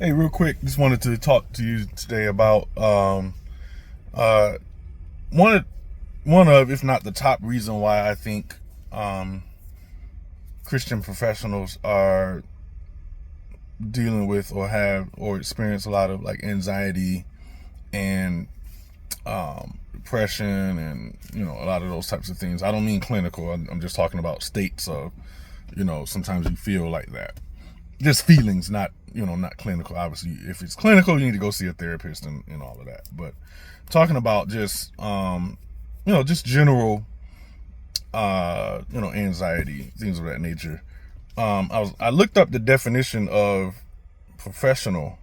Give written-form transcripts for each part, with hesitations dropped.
Hey, real quick, just wanted to talk to you today about uh, one of if not the top reason why I think Christian professionals are dealing with or have or experience a lot of like anxiety and depression and a lot of those types of things. I don't mean clinical. I'm just talking about states of sometimes you feel like that. Just feelings, not clinical. Obviously, if it's clinical, you need to go see a therapist and all of that. But talking about just just general anxiety, things of that nature. I looked up the definition of professional,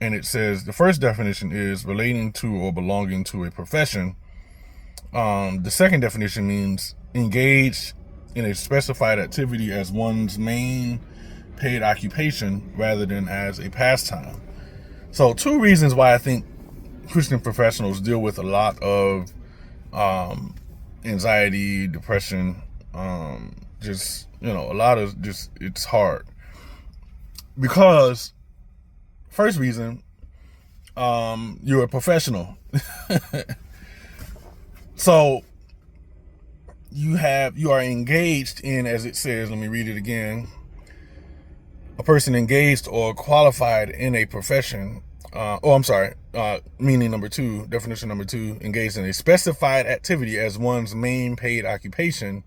and it says the first definition is relating to or belonging to a profession. The second definition means engaged in a specified activity as one's main paid occupation rather than as a pastime. So two reasons why I think Christian professionals deal with a lot of anxiety, depression, a lot of just, it's hard. Because first reason, you're a professional. So you are engaged in, as it says, let me read it again, a person engaged or qualified in a profession, meaning number two, definition number two, engaged in a specified activity as one's main paid occupation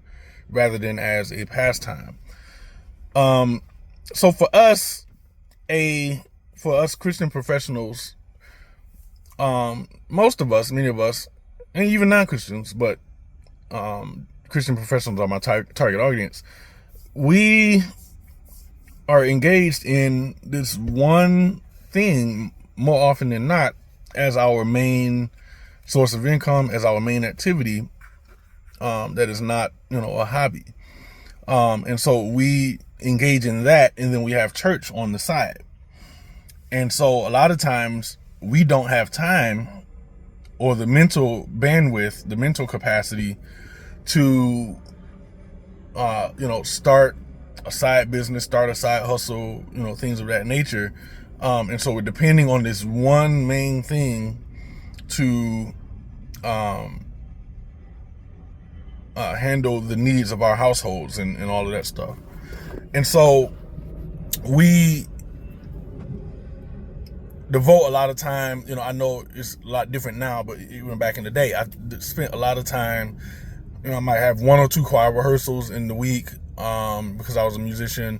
rather than as a pastime. So for us Christian professionals, most of us, many of us, and even non-Christians, but Christian professionals are my target audience, we are engaged in this one thing more often than not as our main source of income, as our main activity, that is not a hobby, and so we engage in that, and then we have church on the side. And so a lot of times we don't have time or the mental bandwidth, the mental capacity to start a side business, start a side hustle, things of that nature. And so we're depending on this one main thing to handle the needs of our households and all of that stuff. And so we devote a lot of time, I know it's a lot different now, but even back in the day, I spent a lot of time, I might have one or two choir rehearsals in the week, because I was a musician.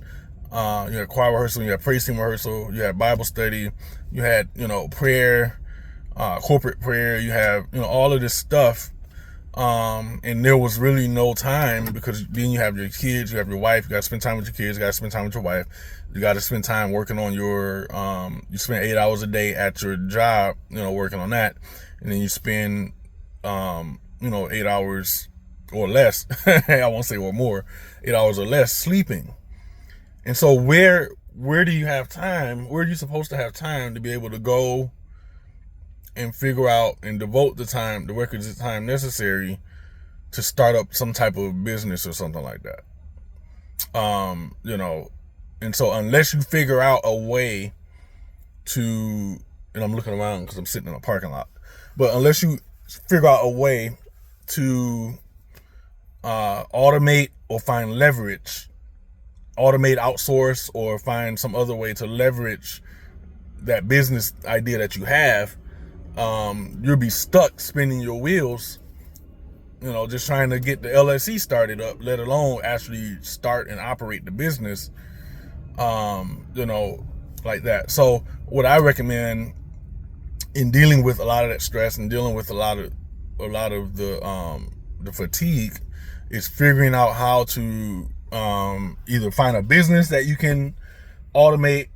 You had choir rehearsal, you had praise team rehearsal, you had Bible study, you had, prayer, corporate prayer, you have, all of this stuff. And there was really no time, because then you have your kids, you have your wife, you got to spend time with your kids, you got to spend time with your wife, you got to spend time working on your, you spend 8 hours a day at your job, working on that. And then you spend, 8 hours or less, I won't say or more, 8 hours or less sleeping. And so where do you have time? Where are you supposed to have time to be able to go and figure out and devote the time, the requisite time necessary to start up some type of business or something like that? And so unless you figure out a way to, and I'm looking around because I'm sitting in a parking lot, but unless you figure out a way to automate or find leverage, automate, outsource, or find some other way to leverage that business idea that you have, you'll be stuck spinning your wheels, just trying to get the LLC started up, let alone actually start and operate the business, like that. So what I recommend in dealing with a lot of that stress and dealing with a lot of the fatigue is figuring out how to either find a business that you can automate,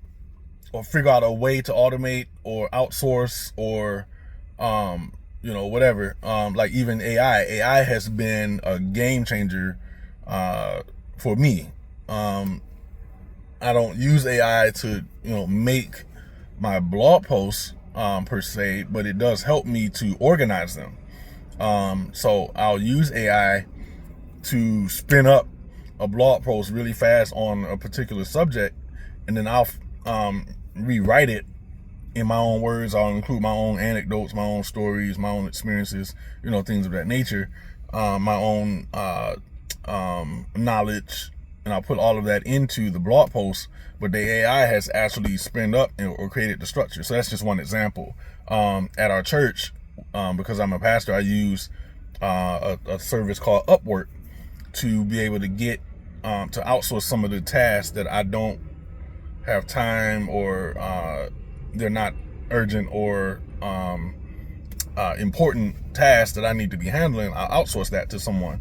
or figure out a way to automate or outsource, or whatever. Like even AI has been a game changer for me. I don't use AI to make my blog posts per se, but it does help me to organize them. So I'll use AI to spin up a blog post really fast on a particular subject, and then I'll rewrite it in my own words. I'll include my own anecdotes, my own stories, my own experiences, things of that nature, my own knowledge, and I'll put all of that into the blog post. But the AI has actually spinned up or created the structure. So that's just one example. At our church, because I'm a pastor, I use a service called Upwork to be able to get to outsource some of the tasks that I don't have time, or they're not urgent or important tasks that I need to be handling. I'll outsource that to someone.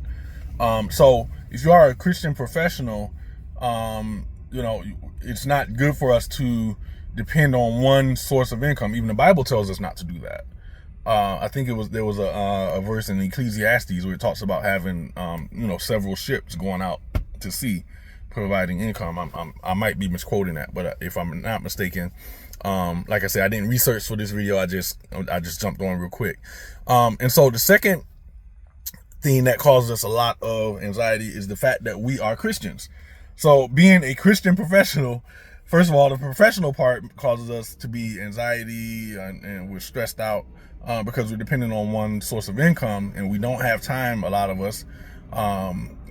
So if you are a Christian professional, it's not good for us to depend on one source of income. Even the Bible tells us not to do that. I think there was a verse in Ecclesiastes where it talks about having several ships going out to sea, providing income. I might be misquoting that, but if I'm not mistaken, like I said, I didn't research for this video. I just jumped on real quick. And so the second thing that causes us a lot of anxiety is the fact that we are Christians. So being a Christian professional, first of all, the professional part causes us to be anxiety, and we're stressed out because we're dependent on one source of income, and we don't have time, a lot of us,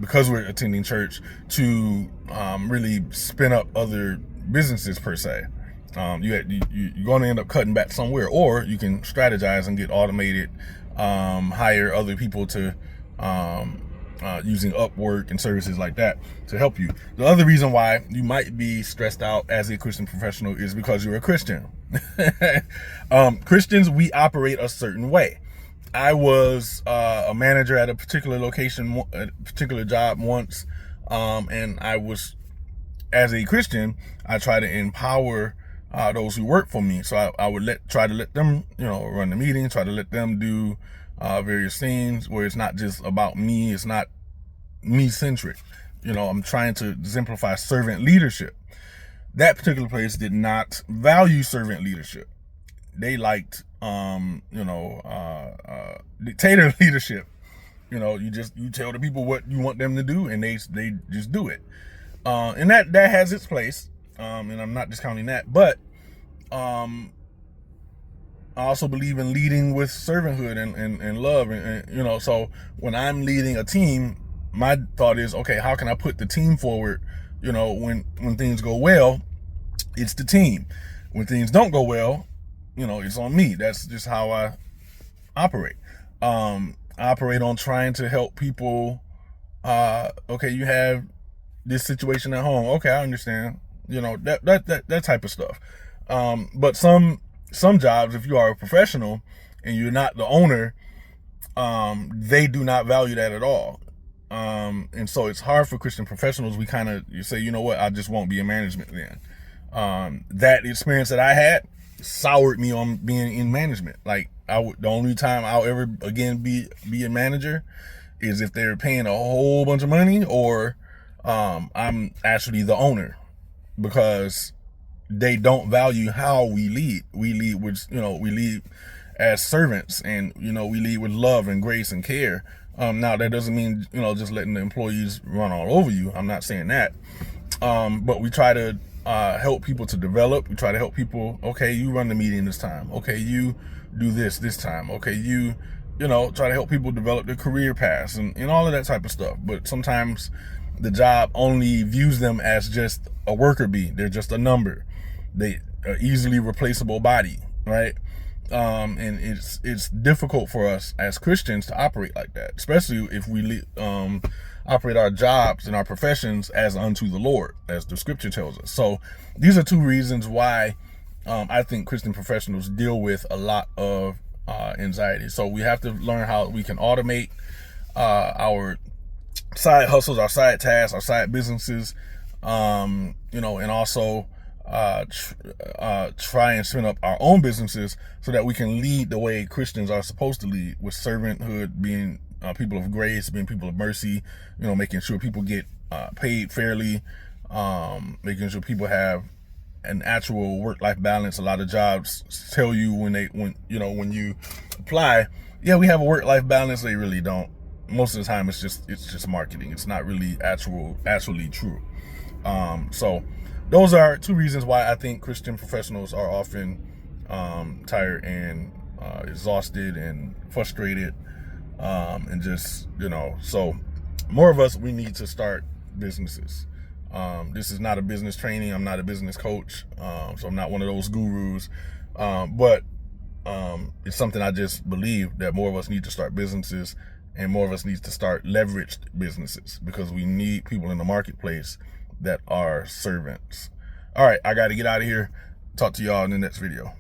because we're attending church, to really spin up other businesses per se. You're going to end up cutting back somewhere, or you can strategize and get automated, hire other people to using Upwork and services like that to help you. The other reason why you might be stressed out as a Christian professional is because you're a Christian. Christians, we operate a certain way. I was a manager at a particular location, a particular job once, and I was, as a Christian, I try to empower those who work for me. So I would try to let them, run the meeting, try to let them do various things where it's not just about me, it's not me-centric. I'm trying to exemplify servant leadership. That particular place did not value servant leadership. They liked, dictator leadership. You tell the people what you want them to do, and they just do it. And that has its place. And I'm not discounting that, but I also believe in leading with servanthood and love, and so when I'm leading a team, my thought is, okay, how can I put the team forward? When things go well, it's the team. When things don't go well, it's on me. That's just how I operate. I operate on trying to help people. Okay, you have this situation at home. Okay, I understand. That type of stuff. But some jobs, if you are a professional and you're not the owner, they do not value that at all. And so it's hard for Christian professionals. You say, I just won't be in management then. That experience that I had soured me on being in management. Like the only time I'll ever again be a manager is if they're paying a whole bunch of money, or I'm actually the owner, because they don't value how we lead. We lead with, we lead as servants, and, we lead with love and grace and care. Now that doesn't mean, just letting the employees run all over you. I'm not saying that. But we try to help people to develop. We try to help people. Okay, you run the meeting this time. Okay, you do this time. Okay, you try to help people develop their career paths and all of that type of stuff. But sometimes the job only views them as just a worker bee. They're just a number. They are easily replaceable body, right? And it's difficult for us as Christians to operate like that, especially if we operate our jobs and our professions as unto the Lord, as the scripture tells us. So these are two reasons why I think Christian professionals deal with a lot of anxiety. So we have to learn how we can automate our side hustles, our side tasks, our side businesses, and also try and spin up our own businesses so that we can lead the way Christians are supposed to lead, with servanthood, being people of grace, being people of mercy, making sure people get paid fairly, making sure people have an actual work-life balance. A lot of jobs tell you when you apply, yeah, we have a work-life balance. They really don't. Most of the time, it's just marketing. It's not really actually true. So those are two reasons why I think Christian professionals are often tired and exhausted and frustrated, and just, so more of us, we need to start businesses. This is not a business training. I'm not a business coach, so I'm not one of those gurus, but it's something I just believe that more of us need to start businesses, and more of us need to start leveraged businesses, because we need people in the marketplace that are servants. All right, I got to get out of here. Talk to y'all in the next video.